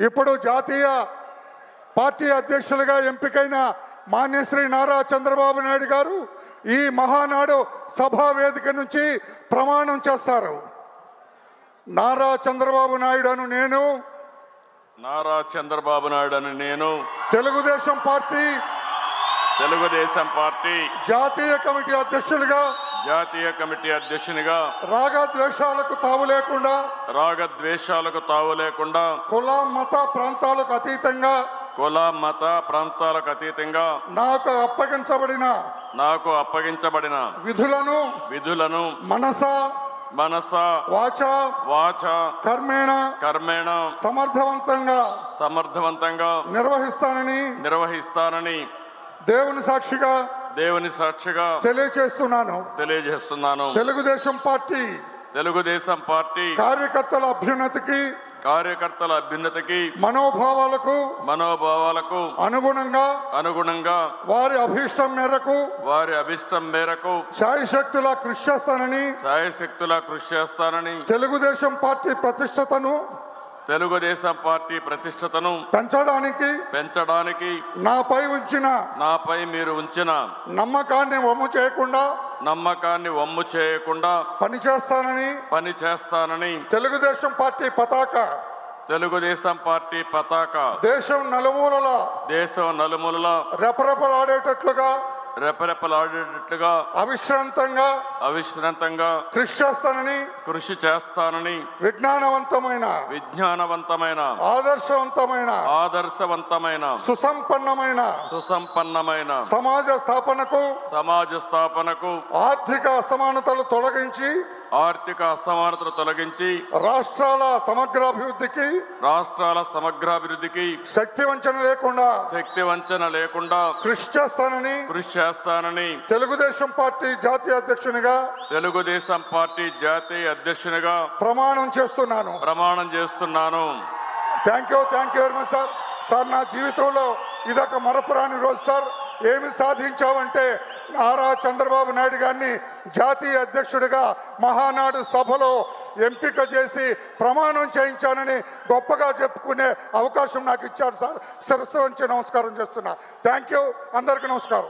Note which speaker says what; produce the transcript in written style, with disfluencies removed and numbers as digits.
Speaker 1: ఇప్పుడు జాతీయ పార్టీ అధ్యక్షులుగా ఎంపికైన మాన్యశ్రీ నారా చంద్రబాబు నాయుడు గారు ఈ మహానాడు సభా వేదిక నుంచి ప్రమాణం చేస్తారు. నారా చంద్రబాబు నాయుడు అను నేను తెలుగుదేశం పార్టీ జాతీయ కమిటీ అధ్యక్షునిగా రాగద్వేషాలకు తావు లేకుండా కుల మత ప్రాంతాలకు అతీతంగా నాకు అప్పగించబడిన విధులను మనస వాచ కర్మేణ సమర్థవంతంగా నిర్వహిస్తానని దేవుని సాక్షిగా తెలియజేస్తున్నాను. తెలుగుదేశం పార్టీ కార్యకర్తల అభ్యున్నతికి మనోభావాలకు అనుగుణంగా వారి అభిష్టం మేరకు శాయశక్తులా కృషి చేస్తానని తెలుగుదేశం పార్టీ ప్రతిష్టతను పెంచడానికి నాపై మీరు ఉంచిన నమ్మకాన్ని వమ్ము చేయకుండా పనిచేస్తానని తెలుగుదేశం పార్టీ పతాక దేశం నలుమూలల రెపరెపలాడేటట్లుగా అవిశ్రాంతంగా కృషి చేస్తానని విజ్ఞానవంతమైన ఆదర్శవంతమైన సుసంపన్నమైన సమాజ స్థాపనకు ఆర్థిక అసమానతలు తొలగించి రాష్ట్రాల సమగ్రాభివృద్ధికి శక్తి వంచన లేకుండా కృషి చేస్తానని తెలుగుదేశం పార్టీ జాతీయ అధ్యక్షునిగా ప్రమాణం చేస్తున్నాను. Thank you very much sir. నా జీవితంలో ఇదొక మరపురాని రోజు సార్. ఏమి సాధించావంటే నారా చంద్రబాబు నాయుడు గారిని జాతీయ అధ్యక్షుడిగా మహానాడు సభలో ఎంపిక చేసి ప్రమాణం చేయించానని గొప్పగా చెప్పుకునే అవకాశం నాకు ఇచ్చారు సార్. శిరస్సు వంచి నమస్కారం చేస్తున్నా. Thank you. అందరికీ నమస్కారం.